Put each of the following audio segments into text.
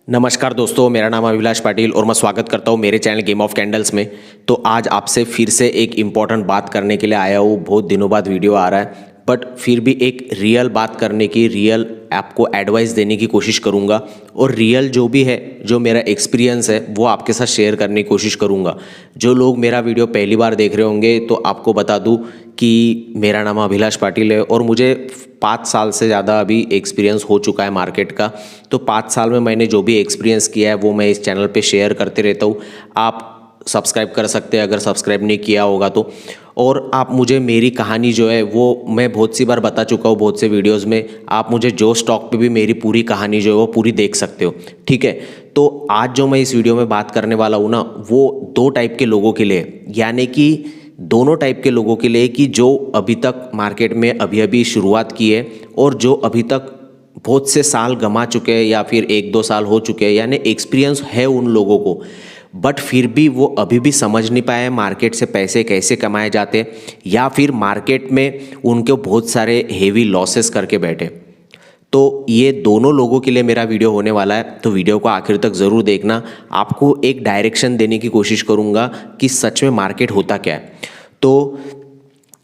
नमस्कार दोस्तों, मेरा नाम अभिलाष पाटिल और मैं स्वागत करता हूं मेरे चैनल गेम ऑफ कैंडल्स में। तो आज आपसे फिर से एक इम्पॉर्टेंट बात करने के लिए आया हूँ। बहुत दिनों बाद वीडियो आ रहा है, बट फिर भी एक रियल बात करने की, रियल आपको एडवाइस देने की कोशिश करूँगा और रियल जो भी है, जो मेरा एक्सपीरियंस है वो आपके साथ शेयर करने की कोशिश करूँगा। जो लोग मेरा वीडियो पहली बार देख रहे होंगे तो आपको बता दूँ कि मेरा नाम अभिलाष पाटिल है और मुझे 5 साल से ज़्यादा अभी एक्सपीरियंस हो चुका है मार्केट का। तो 5 साल में मैंने जो भी एक्सपीरियंस किया है वो मैं इस चैनल पे शेयर करते रहता हूँ। आप सब्सक्राइब कर सकते हैं अगर सब्सक्राइब नहीं किया होगा तो। और आप मुझे मेरी कहानी जो है वो मैं बहुत सी बार बता चुका हूँ बहुत से वीडियोज़ में। आप मुझे जो स्टॉक पे भी मेरी पूरी कहानी जो है वो पूरी देख सकते हो, ठीक है। तो आज जो मैं इस वीडियो में बात करने वाला हूँ ना, वो 2 टाइप के लोगों के लिए, यानी कि दोनों टाइप के लोगों के लिए, कि जो अभी तक मार्केट में अभी अभी शुरुआत की है और जो अभी तक बहुत से साल गंवा चुके हैं या फिर 1-2 साल हो चुके हैं, यानी एक्सपीरियंस है उन लोगों को, बट फिर भी वो अभी भी समझ नहीं पाए मार्केट से पैसे कैसे कमाए जाते हैं, या फिर मार्केट में उनके बहुत सारे हेवी लॉसेस करके बैठे। तो ये दोनों लोगों के लिए मेरा वीडियो होने वाला है, तो वीडियो को आखिर तक ज़रूर देखना। आपको एक डायरेक्शन देने की कोशिश करूँगा कि सच में मार्केट होता क्या है, तो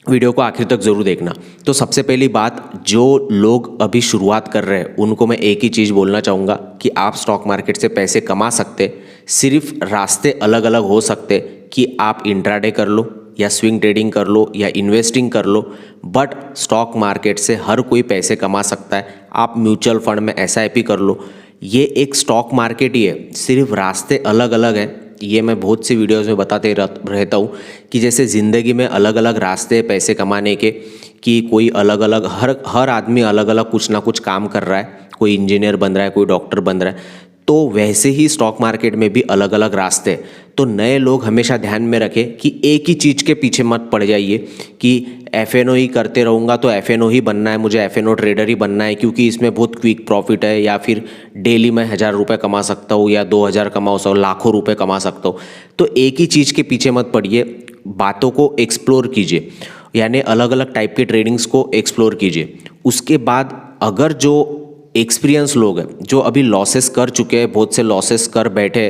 वीडियो को आखिर तक ज़रूर देखना। तो सबसे पहली बात, जो लोग अभी शुरुआत कर रहे हैं उनको मैं एक ही चीज़ बोलना चाहूँगा कि आप स्टॉक मार्केट से पैसे कमा सकते, सिर्फ रास्ते अलग अलग हो सकते कि आप इंट्राडे कर लो या स्विंग ट्रेडिंग कर लो या इन्वेस्टिंग कर लो, बट स्टॉक मार्केट से हर कोई पैसे कमा सकता है। आप म्यूचुअल फंड में SIP कर लो, ये एक स्टॉक मार्केट ही है, सिर्फ रास्ते अलग अलग हैं। ये मैं बहुत सी वीडियोस में बताते रहता हूँ कि जैसे ज़िंदगी में अलग अलग रास्ते पैसे कमाने के, कि कोई अलग अलग, हर आदमी अलग अलग कुछ ना कुछ काम कर रहा है, कोई इंजीनियर बन रहा है, कोई डॉक्टर बन रहा है। तो वैसे ही स्टॉक मार्केट में भी अलग अलग रास्ते हैं। तो नए लोग हमेशा ध्यान में रखें कि एक ही चीज़ के पीछे मत पड़ जाइए कि FNO ही करते रहूँगा तो FNO ही बनना है, मुझे FNO ट्रेडर ही बनना है क्योंकि इसमें बहुत क्विक प्रॉफिट है, या फिर डेली मैं 1000 रुपये कमा सकता हूँ या 2000 कमा सकता हूँ, लाखों रुपये कमा सकता हूँ। तो एक ही चीज़ के पीछे मत पड़िए, बातों को एक्सप्लोर कीजिए, यानी अलग अलग टाइप के ट्रेडिंग्स को एक्सप्लोर कीजिए। उसके बाद अगर जो एक्सपीरियंस लोग हैं, जो अभी लॉसेस कर चुके हैं, बहुत से लॉसेस कर बैठे,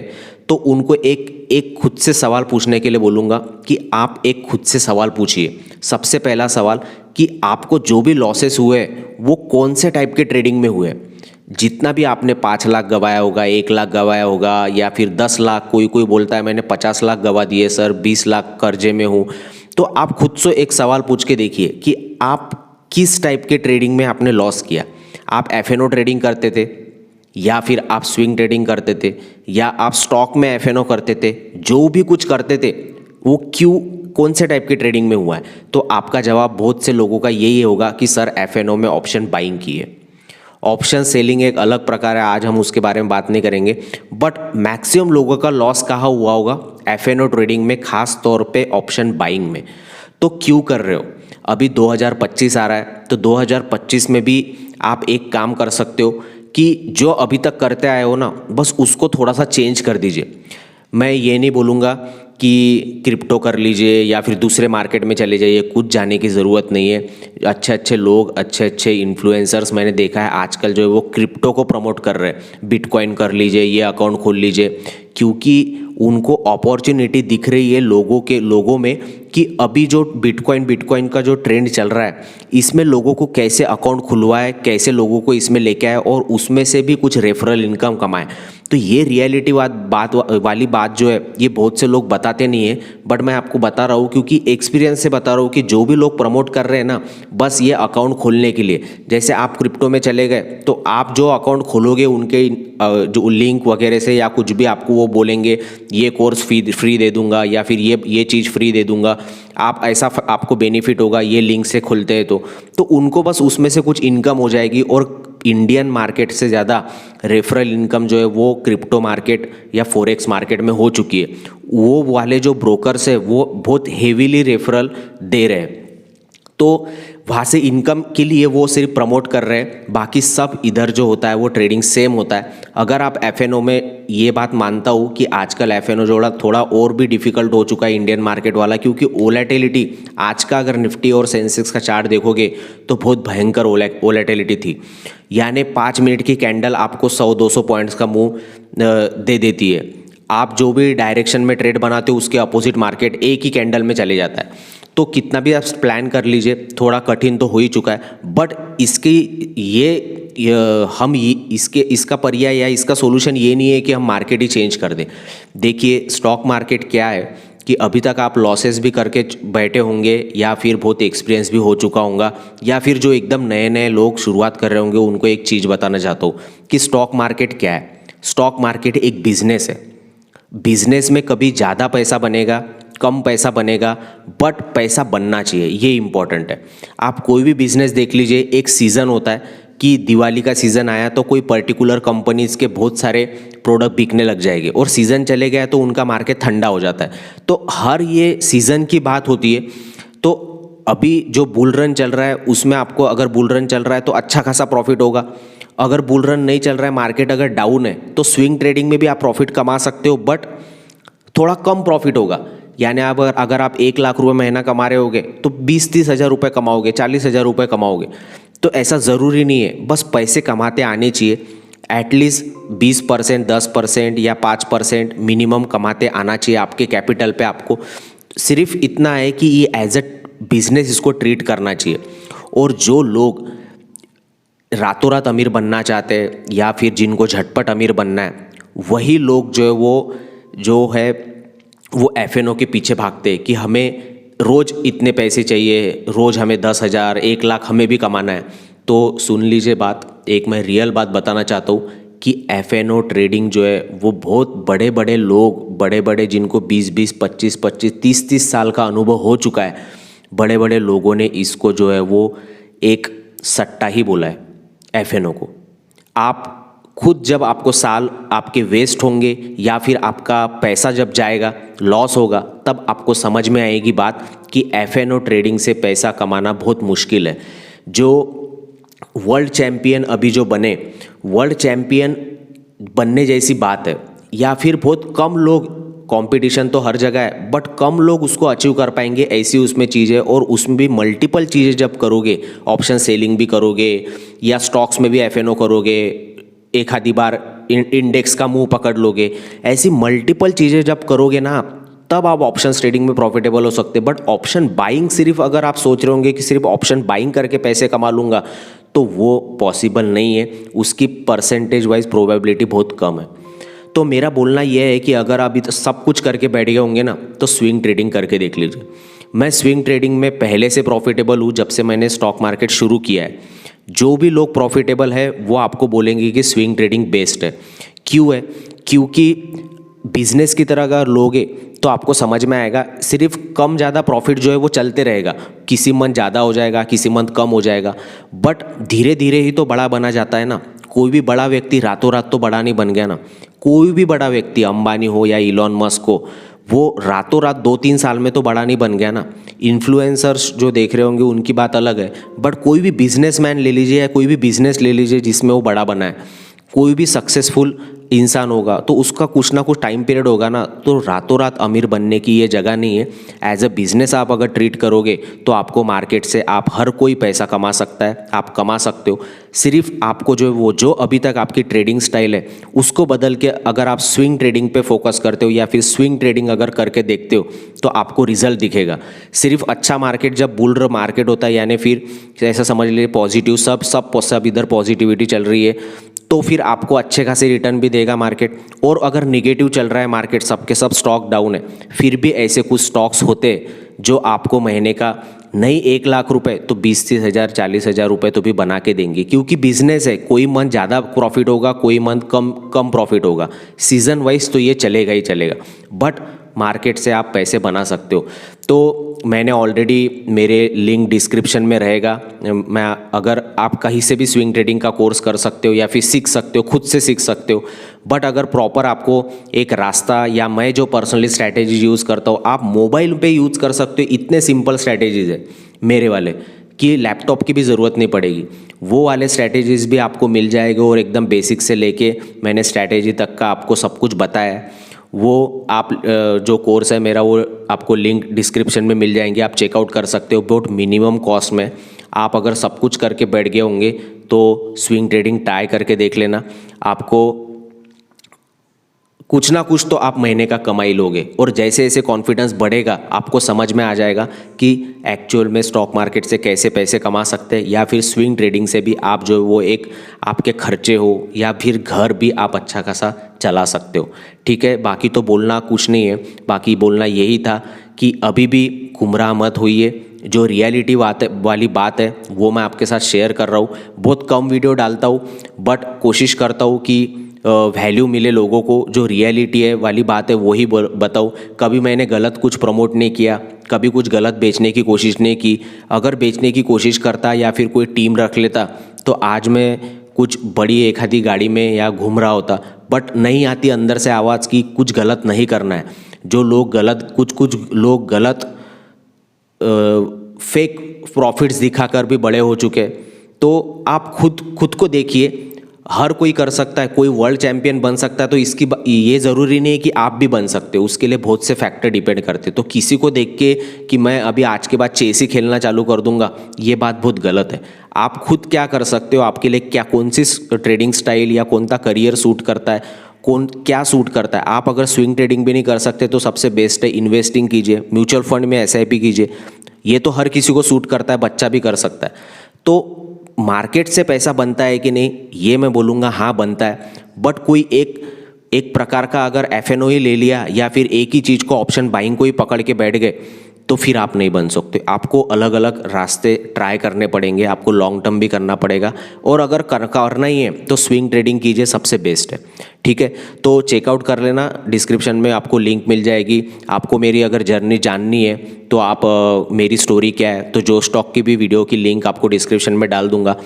तो उनको एक खुद से सवाल पूछने के लिए बोलूँगा कि आप एक खुद से सवाल पूछिए। सबसे पहला सवाल कि आपको जो भी लॉसेस हुए वो कौन से टाइप के ट्रेडिंग में हुए। जितना भी आपने 5 लाख गंवाया होगा, 1 लाख गंवाया होगा, या फिर 10 लाख, कोई बोलता है मैंने 50 लाख गंवा दिए सर, 20 लाख कर्जे में हूँ। तो आप खुद से एक सवाल पूछ के देखिए कि आप किस टाइप के ट्रेडिंग में आपने लॉस किया। आप FNO ट्रेडिंग करते थे, या फिर आप स्विंग ट्रेडिंग करते थे, या आप स्टॉक में FNO करते थे, जो भी कुछ करते थे वो कौन से टाइप की ट्रेडिंग में हुआ है। तो आपका जवाब बहुत से लोगों का यही होगा कि सर FNO में ऑप्शन बाइंग की है। ऑप्शन सेलिंग एक अलग प्रकार है, आज हम उसके बारे में बात नहीं करेंगे, बट मैक्सिमम लोगों का लॉस कहाँ हुआ होगा, FNO ट्रेडिंग में, खास तौर पे ऑप्शन बाइंग में। तो क्यों कर रहे हो? अभी 2025 आ रहा है, तो 2025 में भी आप एक काम कर सकते हो कि जो अभी तक करते आए हो ना, बस उसको थोड़ा सा चेंज कर दीजिए। मैं ये नहीं बोलूँगा कि क्रिप्टो कर लीजिए या फिर दूसरे मार्केट में चले जाइए, कुछ जाने की ज़रूरत नहीं है। अच्छे अच्छे लोग, अच्छे अच्छे इन्फ्लुएंसर्स मैंने देखा है आजकल जो है वो क्रिप्टो को प्रमोट कर रहे हैं। बिटकॉइन कर लीजिए, ये अकाउंट खोल लीजिए, क्योंकि उनको अपॉर्चुनिटी दिख रही है लोगों में कि अभी जो बिटकॉइन का जो ट्रेंड चल रहा है, इसमें लोगों को कैसे अकाउंट खुलवाए, कैसे लोगों को इसमें लेके आए और उसमें से भी कुछ रेफरल इनकम कमाए। तो ये रियलिटी वाली बात जो है, ये बहुत से लोग बताते नहीं है, बट मैं आपको बता रहा हूँ क्योंकि एक्सपीरियंस से बता रहा हूँ कि जो भी लोग प्रमोट कर रहे हैं ना, बस ये अकाउंट खोलने के लिए, जैसे आप क्रिप्टो में चले गए तो आप जो अकाउंट खोलोगे उनके जो लिंक वगैरह से या कुछ भी आपको वो बोलेंगे ये कोर्स फ्री दे दूंगा या फिर ये चीज़ फ्री दे दूंगा, आप ऐसा आपको बेनिफिट होगा ये लिंक से खुलते हैं। तो उनको बस उसमें से कुछ इनकम हो जाएगी। और इंडियन मार्केट से ज़्यादा रेफरल इनकम जो है वो क्रिप्टो मार्केट या फॉरेक्स मार्केट में हो चुकी है। वो वाले जो ब्रोकर्स है वो बहुत हेवीली रेफरल दे रहे हैं। तो वहाँ से इनकम के लिए वो सिर्फ प्रमोट कर रहे हैं, बाकी सब इधर जो होता है वो ट्रेडिंग सेम होता है। अगर आप एफएनओ में, ये बात मानता हूँ कि आजकल एफएनओ जोड़ा थोड़ा और भी डिफिकल्ट हो चुका है इंडियन मार्केट वाला, क्योंकि वोलेटिलिटी आज का अगर निफ्टी और सेंसेक्स का चार्ट देखोगे तो बहुत भयंकर वोलेटिलिटी थी। यानी 5 मिनट की कैंडल आपको 100-200 पॉइंट्स का मूव दे देती है। आप जो भी डायरेक्शन में ट्रेड बनाते हो उसके अपोजिट मार्केट एक ही कैंडल में चले जाता है। तो कितना भी आप प्लान कर लीजिए, थोड़ा कठिन तो हो ही चुका है, बट इसका पर्याय या इसका सोल्यूशन ये नहीं है कि हम मार्केट ही चेंज कर दें। देखिए स्टॉक मार्केट क्या है कि अभी तक आप लॉसेस भी करके बैठे होंगे, या फिर बहुत एक्सपीरियंस भी हो चुका होगा, या फिर जो एकदम नए नए लोग शुरुआत कर रहे होंगे उनको एक चीज़ बताना चाहता हूँ कि स्टॉक मार्केट क्या है। स्टॉक मार्केट एक बिजनेस है। बिजनेस में कभी ज़्यादा पैसा बनेगा, कम पैसा बनेगा, बट पैसा बनना चाहिए, ये इंपॉर्टेंट है। आप कोई भी बिजनेस देख लीजिए, एक सीज़न होता है कि दिवाली का सीज़न आया तो कोई पर्टिकुलर कंपनीज के बहुत सारे प्रोडक्ट बिकने लग जाएंगे, और सीज़न चले गया तो उनका मार्केट ठंडा हो जाता है। तो हर ये सीज़न की बात होती है। तो अभी जो बुल रन चल रहा है उसमें आपको, अगर बुल रन चल रहा है तो अच्छा खासा प्रॉफिट होगा। अगर बुल रन नहीं चल रहा है, मार्केट अगर डाउन है, तो स्विंग ट्रेडिंग में भी आप प्रॉफिट कमा सकते हो, बट थोड़ा कम प्रॉफिट होगा। यानी अगर आप 1 लाख रुपए महीना कमा रहे होगे तो 20-30 हज़ार रुपये कमाओगे, 40 हज़ार रुपये कमाओगे। तो ऐसा ज़रूरी नहीं है, बस पैसे कमाते आने चाहिए। एटलीस्ट 20%, 10% या 5% मिनिमम कमाते आना चाहिए आपके कैपिटल पे। आपको सिर्फ इतना है कि ये एज अ बिजनेस इसको ट्रीट करना चाहिए। और जो लोग रातों रात अमीर बनना चाहते हैं, या फिर जिनको झटपट अमीर बनना है, वही लोग जो है वो एफएनओ के पीछे भागते हैं कि हमें रोज़ इतने पैसे चाहिए, रोज़ हमें 10,000, 1 लाख हमें भी कमाना है। तो सुन लीजिए बात, एक मैं रियल बात बताना चाहता हूँ कि एफएनओ ट्रेडिंग जो है वो बहुत बड़े बड़े लोग, बड़े बड़े जिनको 20-20, 25-25, 30-30 साल का अनुभव हो चुका है, बड़े बड़े लोगों ने इसको जो है वो एक सट्टा ही बोला है एफएनओ को। आप खुद जब आपको साल आपके वेस्ट होंगे या फिर आपका पैसा जब जाएगा, लॉस होगा, तब आपको समझ में आएगी बात कि एफएनओ ट्रेडिंग से पैसा कमाना बहुत मुश्किल है। जो वर्ल्ड चैम्पियन अभी जो बने, वर्ल्ड चैम्पियन बनने जैसी बात है, या फिर बहुत कम लोग, कंपटीशन तो हर जगह है बट कम लोग उसको अचीव कर पाएंगे, ऐसी उसमें चीज़ है। और उसमें भी मल्टीपल चीज़ें जब करोगे, ऑप्शन सेलिंग भी करोगे या स्टॉक्स में भी एफएनओ करोगे, एक आधी बार इंडेक्स का मुंह पकड़ लोगे, ऐसी मल्टीपल चीज़ें जब करोगे ना, तब आप ऑप्शन ट्रेडिंग में प्रॉफिटेबल हो सकते हैं। बट ऑप्शन बाइंग, सिर्फ अगर आप सोच रहे होंगे कि सिर्फ ऑप्शन बाइंग करके पैसे कमा लूँगा, तो वो पॉसिबल नहीं है। उसकी परसेंटेज वाइज प्रोबेबिलिटी बहुत कम है। तो मेरा बोलना यह है कि अगर अभी तो सब कुछ करके बैठ गए होंगे ना, तो स्विंग ट्रेडिंग करके देख लीजिए। मैं स्विंग ट्रेडिंग में पहले से प्रॉफिटेबल हूँ, जब से मैंने स्टॉक मार्केट शुरू किया है। जो भी लोग प्रॉफिटेबल है वो आपको बोलेंगे कि स्विंग ट्रेडिंग बेस्ट है। क्यों है? क्योंकि बिजनेस की तरह अगर लोगे तो आपको समझ में आएगा, सिर्फ कम ज़्यादा प्रॉफिट जो है वो चलते रहेगा। किसी मंथ ज़्यादा हो जाएगा, किसी मंथ कम हो जाएगा, बट धीरे धीरे ही तो बड़ा बना जाता है ना। कोई भी बड़ा व्यक्ति रातों रात तो बड़ा नहीं बन गया ना। कोई भी बड़ा व्यक्ति, अंबानी हो या इलॉन मस्क हो, वो रातों रात 2-3 साल में तो बड़ा नहीं बन गया ना। इन्फ्लुएंसर्स जो देख रहे होंगे उनकी बात अलग है, बट कोई भी बिजनेसमैन ले लीजिए या कोई भी बिजनेस ले लीजिए जिसमें वो बड़ा बना है, कोई भी सक्सेसफुल इंसान होगा तो उसका कुछ ना कुछ टाइम पीरियड होगा ना। तो रातों रात अमीर बनने की ये जगह नहीं है। एज अ बिजनेस आप अगर ट्रीट करोगे तो आपको मार्केट से आप हर कोई पैसा कमा सकता है, आप कमा सकते हो। सिर्फ आपको जो अभी तक आपकी ट्रेडिंग स्टाइल है उसको बदल के अगर आप स्विंग ट्रेडिंग पे फोकस करते हो या फिर स्विंग ट्रेडिंग अगर करके देखते हो तो आपको रिजल्ट दिखेगा। सिर्फ अच्छा मार्केट जब बुल मार्केट होता है, यानी फिर ऐसा समझ लीजिए पॉजिटिव, सब इधर पॉजिटिविटी चल रही है, तो फिर आपको अच्छे खासे रिटर्न भी देगा मार्केट। और अगर निगेटिव चल रहा है मार्केट, सबके सब स्टॉक डाउन है, फिर भी ऐसे कुछ स्टॉक्स होते जो आपको महीने का नहीं 1 लाख रुपए तो 20-30 हज़ार, 40 हज़ार रुपये तो भी बना के देंगे। क्योंकि बिजनेस है, कोई मंथ ज़्यादा प्रॉफिट होगा, कोई मंथ कम प्रॉफिट होगा। सीजन वाइज तो ये चलेगा ही चलेगा, बट मार्केट से आप पैसे बना सकते हो। तो मैंने ऑलरेडी, मेरे लिंक डिस्क्रिप्शन में रहेगा। मैं अगर आप कहीं से भी स्विंग ट्रेडिंग का कोर्स कर सकते हो या फिर सीख सकते हो, खुद से सीख सकते हो। बट अगर प्रॉपर आपको एक रास्ता, या मैं जो पर्सनली स्ट्रैटेजी यूज़ करता हूँ, आप मोबाइल पे यूज़ कर सकते हो। इतने सिंपल स्ट्रैटेजीज है मेरे वाले कि लैपटॉप की भी ज़रूरत नहीं पड़ेगी। वो वाले स्ट्रैटेजीज़ भी आपको मिल जाएंगे और एकदम बेसिक से लेके मैंने स्ट्रैटेजी तक का आपको सब कुछ बताया है। वो आप जो कोर्स है मेरा, वो आपको लिंक डिस्क्रिप्शन में मिल जाएंगे, आप चेकआउट कर सकते हो। बहुत मिनिमम कॉस्ट में आप अगर सब कुछ करके बैठ गए होंगे तो स्विंग ट्रेडिंग ट्राई करके देख लेना। आपको कुछ ना कुछ तो आप महीने का कमाई लोगे, और जैसे जैसे कॉन्फिडेंस बढ़ेगा आपको समझ में आ जाएगा कि एक्चुअल में स्टॉक मार्केट से कैसे पैसे कमा सकते हैं, या फिर स्विंग ट्रेडिंग से भी आप जो वो एक आपके खर्चे हो या फिर घर भी आप अच्छा खासा चला सकते हो। ठीक है, बाकी तो बोलना कुछ नहीं है, बाकी बोलना यही था कि अभी भी गुमराह मत होइए। जो रियलिटी वाली बात है वो मैं आपके साथ शेयर कर रहा हूँ। बहुत कम वीडियो डालता हूँ, बट कोशिश करता हूँ कि वैल्यू मिले लोगों को। जो रियलिटी है वाली बात है वही बताऊँ। कभी मैंने गलत कुछ प्रमोट नहीं किया, कभी कुछ गलत बेचने की कोशिश नहीं की। अगर बेचने की कोशिश करता या फिर कोई टीम रख लेता तो आज मैं कुछ बड़ी एक आधी गाड़ी में या घूम रहा होता। बट नहीं आती अंदर से आवाज़ की कुछ गलत नहीं करना है। जो लोग गलत कुछ लोग गलत फेक प्रॉफिट्स दिखाकर भी बड़े हो चुके। तो आप खुद को देखिए, हर कोई कर सकता है, कोई वर्ल्ड चैंपियन बन सकता है। तो इसकी ये ज़रूरी नहीं है कि आप भी बन सकते हो, उसके लिए बहुत से फैक्टर डिपेंड करते हैं। तो किसी को देख के कि मैं अभी आज के बाद चेस ही खेलना चालू कर दूंगा, ये बात बहुत गलत है। आप खुद क्या कर सकते हो, आपके लिए क्या कौन सी ट्रेडिंग स्टाइल या कौन सा करियर सूट करता है, कौन क्या सूट करता है। आप अगर स्विंग ट्रेडिंग भी नहीं कर सकते तो सबसे बेस्ट है इन्वेस्टिंग कीजिए, म्यूचुअल फंड में SIP कीजिए। ये तो हर किसी को सूट करता है, बच्चा भी कर सकता है। तो मार्केट से पैसा बनता है कि नहीं, ये मैं बोलूँगा हाँ बनता है। बट कोई एक प्रकार का अगर FNO ही ले लिया या फिर एक ही चीज़ को ऑप्शन बाइंग को ही पकड़ के बैठ गए तो फिर आप नहीं बन सकते। आपको अलग अलग रास्ते ट्राई करने पड़ेंगे, आपको लॉन्ग टर्म भी करना पड़ेगा। और अगर करना ही है तो स्विंग ट्रेडिंग कीजिए, सबसे बेस्ट है। ठीक है, तो चेकआउट कर लेना, डिस्क्रिप्शन में आपको लिंक मिल जाएगी। आपको मेरी अगर जर्नी जाननी है तो आप मेरी स्टोरी क्या है, तो जो स्टॉक की भी वीडियो की लिंक आपको डिस्क्रिप्शन में डाल दूंगा।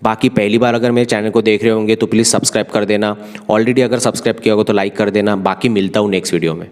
बाकी पहली बार अगर मेरे चैनल को देख रहे होंगे तो प्लीज़ सब्सक्राइब कर देना। ऑलरेडी अगर सब्सक्राइब किया होगा तो लाइक कर देना। बाकी मिलता हूँ नेक्स्ट वीडियो में।